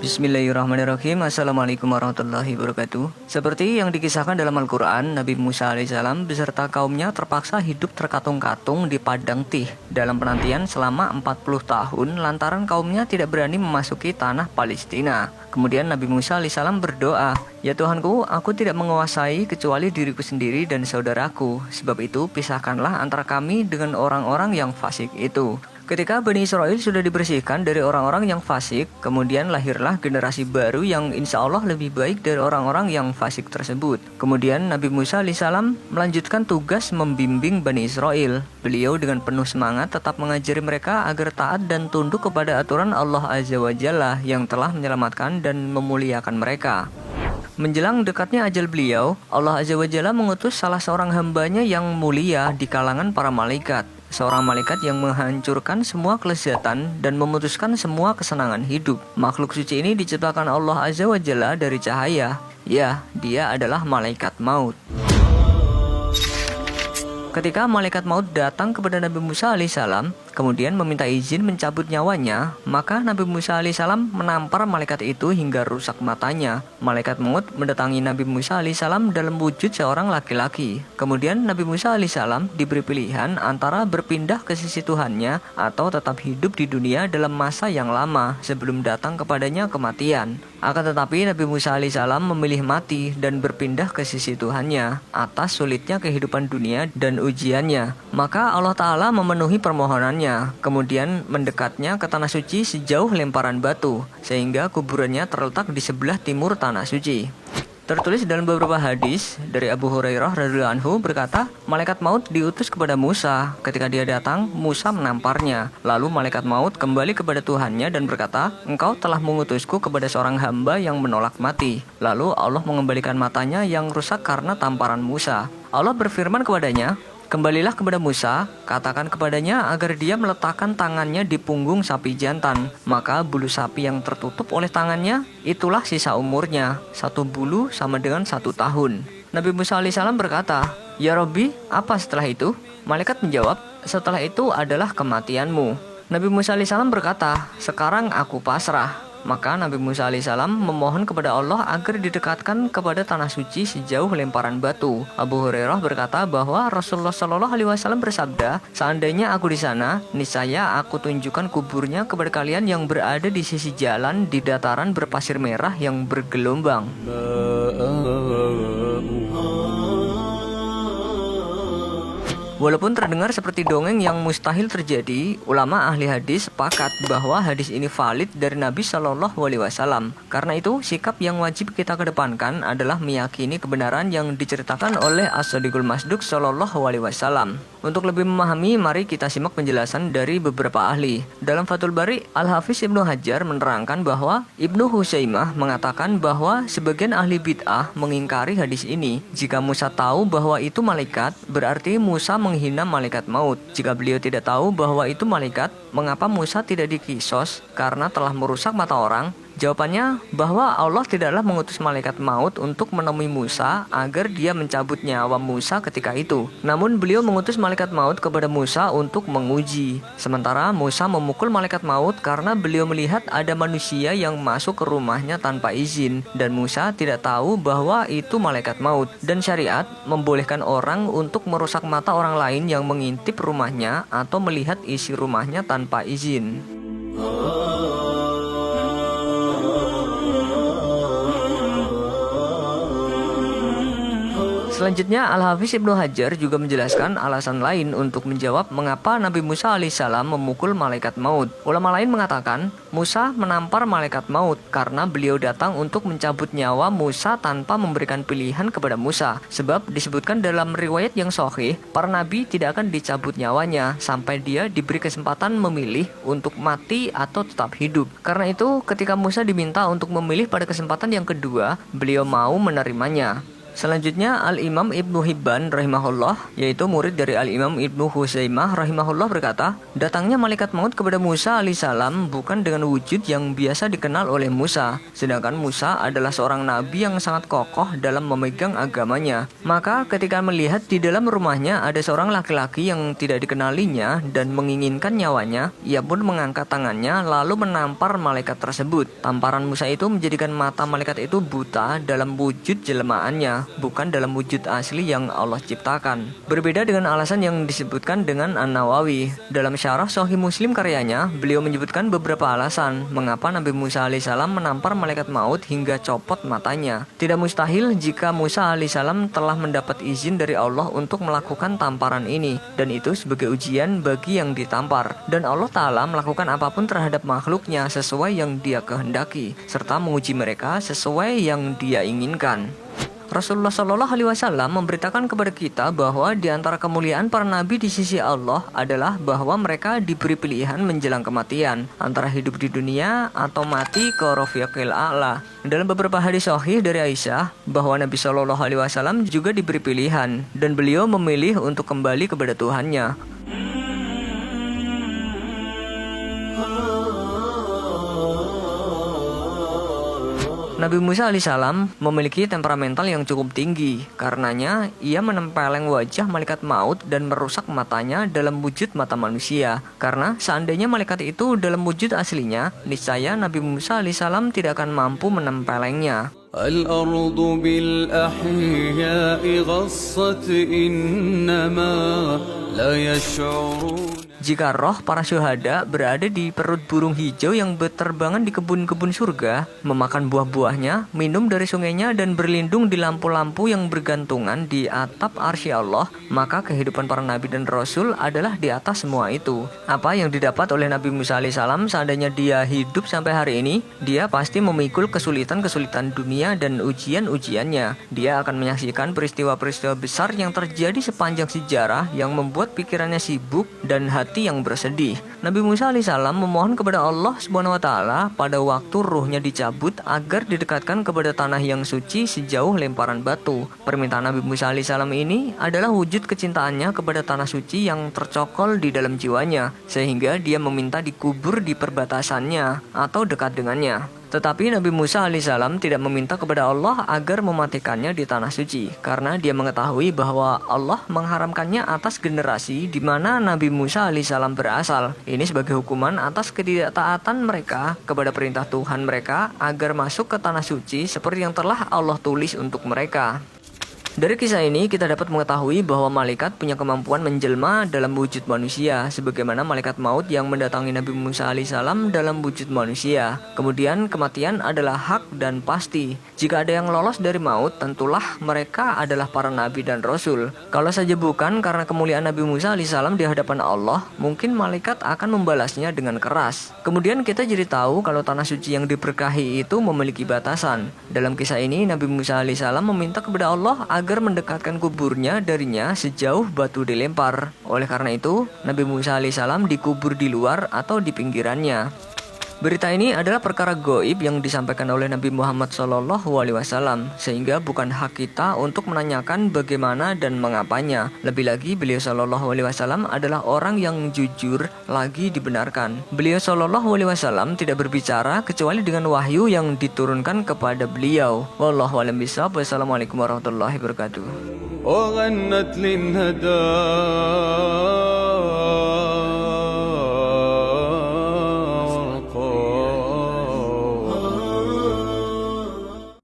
Bismillahirrahmanirrahim. Assalamualaikum warahmatullahi wabarakatuh. Seperti yang dikisahkan dalam Al-Quran, Nabi Musa alaihissalam beserta kaumnya terpaksa hidup terkatung-katung di padang Tih dalam penantian selama 40 tahun lantaran kaumnya tidak berani memasuki tanah Palestina. Kemudian Nabi Musa alaihissalam berdoa, "Ya Tuhanku, aku tidak menguasai kecuali diriku sendiri dan saudaraku. Sebab itu pisahkanlah antara kami dengan orang-orang yang fasik itu." Ketika Bani Israel sudah dibersihkan dari orang-orang yang fasik, kemudian lahirlah generasi baru yang insya Allah lebih baik dari orang-orang yang fasik tersebut. Kemudian Nabi Musa alaihissalam melanjutkan tugas membimbing Bani Israel. Beliau dengan penuh semangat tetap mengajari mereka agar taat dan tunduk kepada aturan Allah Azza wa Jalla yang telah menyelamatkan dan memuliakan mereka. Menjelang dekatnya ajal beliau, Allah Azza wa Jalla mengutus salah seorang hambanya yang mulia di kalangan para malaikat. Seorang malaikat yang menghancurkan semua kelezatan dan memutuskan semua kesenangan hidup. Makhluk suci ini diciptakan Allah Azza wa Jalla dari cahaya. Ya, dia adalah malaikat maut. Ketika malaikat maut datang kepada Nabi Musa alaihissalam, kemudian meminta izin mencabut nyawanya, maka Nabi Musa alaihissalam menampar malaikat itu hingga rusak matanya. Malaikat maut mendatangi Nabi Musa alaihissalam dalam wujud seorang laki-laki. Kemudian Nabi Musa alaihissalam diberi pilihan antara berpindah ke sisi Tuhannya atau tetap hidup di dunia dalam masa yang lama sebelum datang kepadanya kematian. Akan tetapi Nabi Musa alaihissalam memilih mati dan berpindah ke sisi Tuhannya atas sulitnya kehidupan dunia dan ujiannya. Maka Allah Ta'ala memenuhi permohonannya, kemudian mendekatnya ke tanah suci sejauh lemparan batu, sehingga kuburannya terletak di sebelah timur tanah suci. Tertulis dalam beberapa hadis dari Abu Hurairah radhiyallahu anhu berkata, malaikat maut diutus kepada Musa. Ketika dia datang, Musa menamparnya. Lalu malaikat maut kembali kepada Tuhannya dan berkata, "Engkau telah mengutusku kepada seorang hamba yang menolak mati." Lalu Allah mengembalikan matanya yang rusak karena tamparan Musa. Allah berfirman kepadanya, "Kembalilah kepada Musa, katakan kepadanya agar dia meletakkan tangannya di punggung sapi jantan. Maka bulu sapi yang tertutup oleh tangannya, itulah sisa umurnya. 1 bulu sama dengan 1 tahun." Nabi Musa alaihissalam berkata, "Ya Rabbi, apa setelah itu?" Malaikat menjawab, "Setelah itu adalah kematianmu." Nabi Musa alaihissalam berkata, "Sekarang aku pasrah." Maka Nabi Musa alaihissalam memohon kepada Allah agar didekatkan kepada tanah suci sejauh lemparan batu. Abu Hurairah berkata bahwa Rasulullah Shallallahu Alaihi Wasallam bersabda, "Seandainya aku di sana, niscaya aku tunjukkan kuburnya kepada kalian yang berada di sisi jalan di dataran berpasir merah yang bergelombang." Walaupun terdengar seperti dongeng yang mustahil terjadi, ulama ahli hadis sepakat bahwa hadis ini valid dari Nabi Shallallahu Alaihi Wasallam. Karena itu, sikap yang wajib kita kedepankan adalah meyakini kebenaran yang diceritakan oleh As-Shadiqul Masduq Shallallahu Alaihi Wasallam. Untuk lebih memahami, mari kita simak penjelasan dari beberapa ahli. Dalam Fathul Bari, Al-Hafiz Ibnu Hajar menerangkan bahwa Ibnu Husaimah mengatakan bahwa sebagian ahli bid'ah mengingkari hadis ini. Jika Musa tahu bahwa itu malaikat, berarti Musa menghina malaikat maut. Jika beliau tidak tahu bahwa itu malaikat, mengapa Musa tidak dikisos karena telah merusak mata orang? Jawabannya bahwa Allah tidaklah mengutus malaikat maut untuk menemui Musa agar dia mencabut nyawa Musa ketika itu. Namun beliau mengutus malaikat maut kepada Musa untuk menguji. Sementara Musa memukul malaikat maut karena beliau melihat ada manusia yang masuk ke rumahnya tanpa izin. Dan Musa tidak tahu bahwa itu malaikat maut. Dan syariat membolehkan orang untuk merusak mata orang lain yang mengintip rumahnya atau melihat isi rumahnya tanpa izin. Selanjutnya, Al-Hafiz Ibnu Hajar juga menjelaskan alasan lain untuk menjawab mengapa Nabi Musa alaihissalam memukul malaikat maut. Ulama lain mengatakan, Musa menampar malaikat maut karena beliau datang untuk mencabut nyawa Musa tanpa memberikan pilihan kepada Musa. Sebab disebutkan dalam riwayat yang sahih, para nabi tidak akan dicabut nyawanya sampai dia diberi kesempatan memilih untuk mati atau tetap hidup. Karena itu, ketika Musa diminta untuk memilih pada kesempatan yang kedua, beliau mau menerimanya. Selanjutnya Al-Imam Ibnu Hibban rahimahullah, yaitu murid dari Al-Imam Ibnu Huzaimah rahimahullah berkata, datangnya malaikat maut kepada Musa alaihissalam bukan dengan wujud yang biasa dikenal oleh Musa, sedangkan Musa adalah seorang nabi yang sangat kokoh dalam memegang agamanya. Maka ketika melihat di dalam rumahnya ada seorang laki-laki yang tidak dikenalinya dan menginginkan nyawanya, ia pun mengangkat tangannya lalu menampar malaikat tersebut. Tamparan Musa itu menjadikan mata malaikat itu buta dalam wujud jelmaannya, bukan dalam wujud asli yang Allah ciptakan. Berbeda dengan alasan yang disebutkan dengan An-Nawawi. Dalam syarah Sahih Muslim karyanya, beliau menyebutkan beberapa alasan mengapa Nabi Musa alaihissalam menampar malaikat maut hingga copot matanya. Tidak mustahil jika Musa alaihissalam telah mendapat izin dari Allah untuk melakukan tamparan ini, dan itu sebagai ujian bagi yang ditampar. Dan Allah Ta'ala melakukan apapun terhadap makhluknya sesuai yang Dia kehendaki, serta menguji mereka sesuai yang Dia inginkan. Rasulullah Shallallahu Alaihi Wasallam memberitakan kepada kita bahwa di antara kemuliaan para nabi di sisi Allah adalah bahwa mereka diberi pilihan menjelang kematian, antara hidup di dunia atau mati ke Rafiqil A'la. Dalam beberapa hadis sahih dari Aisyah bahwa Nabi Shallallahu Alaihi Wasallam juga diberi pilihan dan beliau memilih untuk kembali kepada Tuhannya. Nabi Musa alaihissalam memiliki temperamental yang cukup tinggi. Karenanya, ia menempeleng wajah malaikat maut dan merusak matanya dalam wujud mata manusia. Karena seandainya malaikat itu dalam wujud aslinya, niscaya Nabi Musa alaihissalam tidak akan mampu menempelengnya. Al-ardu bil ahya'i ghassat innama la yash'urun. Jika roh para syuhada berada di perut burung hijau yang berterbangan di kebun-kebun surga, memakan buah-buahnya, minum dari sungainya, dan berlindung di lampu-lampu yang bergantungan di atap arsy Allah, maka kehidupan para nabi dan rasul adalah di atas semua itu. Apa yang didapat oleh Nabi Musa alaihissalam seandainya dia hidup sampai hari ini, dia pasti memikul kesulitan-kesulitan dunia dan ujian-ujiannya. Dia akan menyaksikan peristiwa-peristiwa besar yang terjadi sepanjang sejarah yang membuat pikirannya sibuk dan hati yang bersedih. Nabi Musa alaihissalam memohon kepada Allah Subhanahu wa taala pada waktu ruhnya dicabut agar didekatkan kepada tanah yang suci sejauh lemparan batu. Permintaan Nabi Musa alaihissalam ini adalah wujud kecintaannya kepada tanah suci yang tercokol di dalam jiwanya, sehingga dia meminta dikubur di perbatasannya atau dekat dengannya. Tetapi Nabi Musa alaihissalam tidak meminta kepada Allah agar mematikannya di tanah suci, karena dia mengetahui bahwa Allah mengharamkannya atas generasi di mana Nabi Musa alaihissalam berasal. Ini sebagai hukuman atas ketidaktaatan mereka kepada perintah Tuhan mereka agar masuk ke tanah suci seperti yang telah Allah tulis untuk mereka. Dari kisah ini kita dapat mengetahui bahwa malaikat punya kemampuan menjelma dalam wujud manusia, sebagaimana malaikat maut yang mendatangi Nabi Musa alaihissalam dalam wujud manusia. Kemudian kematian adalah hak dan pasti. Jika ada yang lolos dari maut, tentulah mereka adalah para nabi dan rasul. Kalau saja bukan karena kemuliaan Nabi Musa alaihissalam di hadapan Allah, mungkin malaikat akan membalasnya dengan keras. Kemudian kita jadi tahu kalau tanah suci yang diberkahi itu memiliki batasan. Dalam kisah ini Nabi Musa alaihissalam meminta kepada Allah agar mendekatkan kuburnya darinya sejauh batu dilempar. Oleh karena itu, Nabi Musa alaihissalam dikubur di luar atau di pinggirannya. Berita ini adalah perkara gaib yang disampaikan oleh Nabi Muhammad SAW, sehingga bukan hak kita untuk menanyakan bagaimana dan mengapanya. Lebih lagi, beliau SAW adalah orang yang jujur lagi dibenarkan. Beliau SAW tidak berbicara kecuali dengan wahyu yang diturunkan kepada beliau. Wallahu a'lam bishawab. Wassalamualaikum warahmatullahi wabarakatuh.